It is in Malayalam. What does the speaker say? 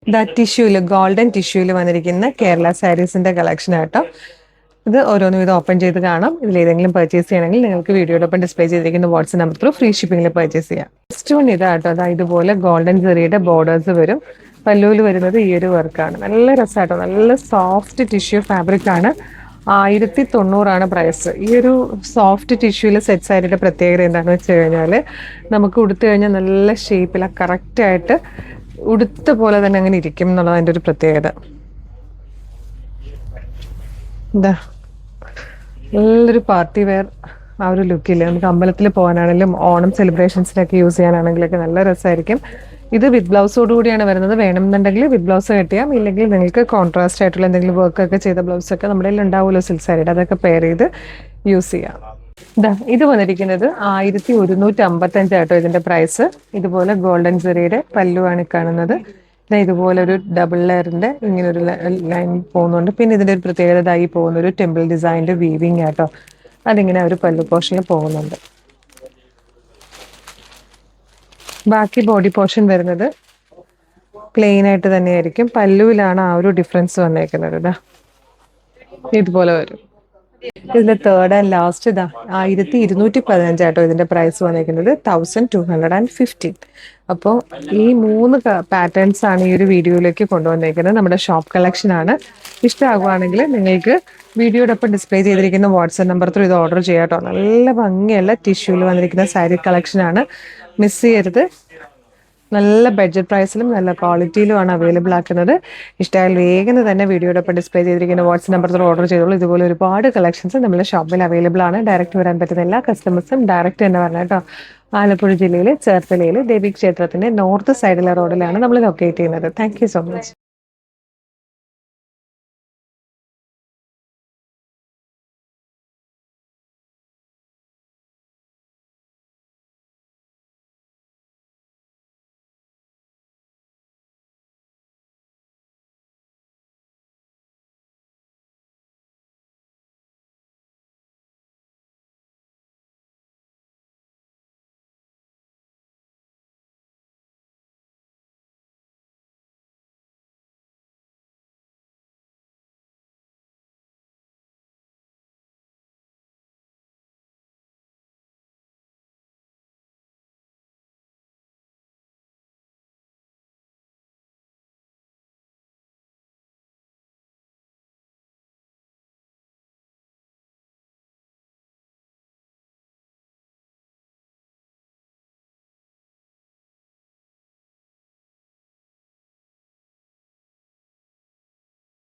ദാ ടിഷ്യൂല് ഗോൾഡൻ ടിഷ്യൂല് വന്നിരിക്കുന്ന കേരള സാരീസിന്റെ കളക്ഷൻ ആട്ടോ. ഇത് ഓരോന്നും ഇത് ഓപ്പൺ ചെയ്ത് കാണാം. ഇതിൽ ഏതെങ്കിലും പർച്ചേസ് ചെയ്യണമെങ്കിൽ നിങ്ങൾക്ക് വീഡിയോടൊപ്പം ഡിസ്പ്ലേ ചെയ്തിരിക്കുന്ന വാട്സ്ആപ്പ് നമ്പർ ത്രൂ ഫ്രീ ഷിപ്പിംഗിൽ പർച്ചേസ് ചെയ്യാം. ഫസ്റ്റ് വൺ ഇതാട്ടോ. അതാ ഇതുപോലെ ഗോൾഡൻ സെറിയുടെ ബോർഡേഴ്സ് വരും. പല്ലുവിൽ വരുന്നത് ഈ ഒരു വർക്കാണ്. നല്ല രസമാട്ടോ. നല്ല സോഫ്റ്റ് ടിഷ്യൂ ഫാബ്രിക് ആണ്. 1090 പ്രൈസ്. ഈ ഒരു സോഫ്റ്റ് ടിഷ്യൂല് സെറ്റ് സാരിയുടെ പ്രത്യേകത എന്താണെന്ന് വെച്ച് കഴിഞ്ഞാൽ നമുക്ക് ഉടുത്തു കഴിഞ്ഞാൽ നല്ല ഷേപ്പിൽ കറക്റ്റായിട്ട് ഉടുത്ത പോലെ തന്നെ അങ്ങനെ ഇരിക്കും എന്നുള്ളത് അതിൻ്റെ ഒരു പ്രത്യേകത. എന്താ നല്ലൊരു പാർട്ടി വെയർ ആ ഒരു ലുക്കില്ല. നമുക്ക് അമ്പലത്തിൽ പോകാനാണെങ്കിലും ഓണം സെലിബ്രേഷൻസിനൊക്കെ യൂസ് ചെയ്യാനാണെങ്കിലൊക്കെ നല്ല രസമായിരിക്കും. ഇത് വിത്ത് ബ്ലൗസോട് കൂടിയാണ് വരുന്നത്. വേണമെന്നുണ്ടെങ്കിൽ വിത്ത് ബ്ലൗസ് കെട്ടിയാം, ഇല്ലെങ്കിൽ നിങ്ങൾക്ക് കോൺട്രാസ്റ്റ് ആയിട്ടുള്ള എന്തെങ്കിലും വർക്കൊക്കെ ചെയ്ത ബ്ലൗസൊക്കെ നമ്മുടെ കയ്യിൽ ഉണ്ടാവുമല്ലോ സിൽക്ക് സാരിയുടെ, അതൊക്കെ പെയർ ചെയ്ത് യൂസ് ചെയ്യാം. ഇത് വന്നിരിക്കുന്നത് 1155 ആട്ടോ ഇതിന്റെ പ്രൈസ്. ഇതുപോലെ ഗോൾഡൻ സെറിയുടെ പല്ലുവാണ് കാണുന്നത്. ഇതുപോലെ ഒരു ഡബിൾ ലെയറിന്റെ ഇങ്ങനെ ഒരു ലൈൻ പോകുന്നുണ്ട്. പിന്നെ ഇതിന്റെ ഒരു പ്രത്യേകത ഈ പോകുന്ന ഒരു ടെമ്പിൾ ഡിസൈനിന്റെ വീവിങ് ആട്ടോ. അതിങ്ങനെ ഒരു പല്ലു പോർഷനിൽ പോകുന്നുണ്ട്. ബാക്കി ബോഡി പോർഷൻ വരുന്നത് പ്ലെയിൻ ആയിട്ട് തന്നെയായിരിക്കും. പല്ലുവിലാണ് ആ ഒരു ഡിഫറൻസ് വന്നേക്കുന്നത്. ഇതുപോലെ വരും. ഇതിന്റെ തേർഡ് ആൻഡ് ലാസ്റ്റ് 1215 ആട്ടോ ഇതിന്റെ പ്രൈസ് വന്നിരിക്കുന്നത്. 1215. അപ്പോൾ ഈ 3 പാറ്റേൺസ് ആണ് ഈ ഒരു വീഡിയോയിലേക്ക് കൊണ്ടുവന്നിരിക്കുന്നത്. നമ്മുടെ ഷോപ്പ് കളക്ഷൻ ആണ്. ഇഷ്ടമാകുവാണെങ്കിൽ നിങ്ങൾക്ക് വീഡിയോടൊപ്പം ഡിസ്പ്ലേ ചെയ്തിരിക്കുന്ന വാട്സ്ആപ്പ് നമ്പർ ത്രൂ ഇത് ഓർഡർ ചെയ്യാം കേട്ടോ. നല്ല ഭംഗിയുള്ള ടിഷ്യൂവിൽ വന്നിരിക്കുന്ന സാരി കളക്ഷൻ ആണ്. മിസ് ചെയ്യരുത്. നല്ല ബഡ്ജറ്റ് പ്രൈസിലും നല്ല ക്വാളിറ്റിയിലുമാണ് അവൈലബിൾ ആക്കുന്നത്. ഇഷ്ടമായാൽ വേഗം തന്നെ വീഡിയോടൊപ്പം ഡിസ്പ്ലേ ചെയ്തിരിക്കുന്ന വാട്സ്ആപ്പ് നമ്പർ ഓർഡർ ചെയ്തോളൂ. ഇതുപോലെ ഒരുപാട് കളക്ഷൻസ് നമ്മുടെ ഷോപ്പിൽ അവൈലബിൾ ആണ്. ഡയറക്റ്റ് വരാൻ പറ്റുന്ന എല്ലാ കസ്റ്റമേഴ്സും ഡയറക്റ്റ് തന്നെ പറഞ്ഞ കേട്ടോ. ആലപ്പുഴ ജില്ലയിലെ ചേർത്തലയിൽ ദേവി ക്ഷേത്രത്തിന്റെ നോർത്ത് സൈഡിലെ റോഡിലാണ് നമ്മൾ ലൊക്കേറ്റ് ചെയ്യുന്നത്. Thank you so much.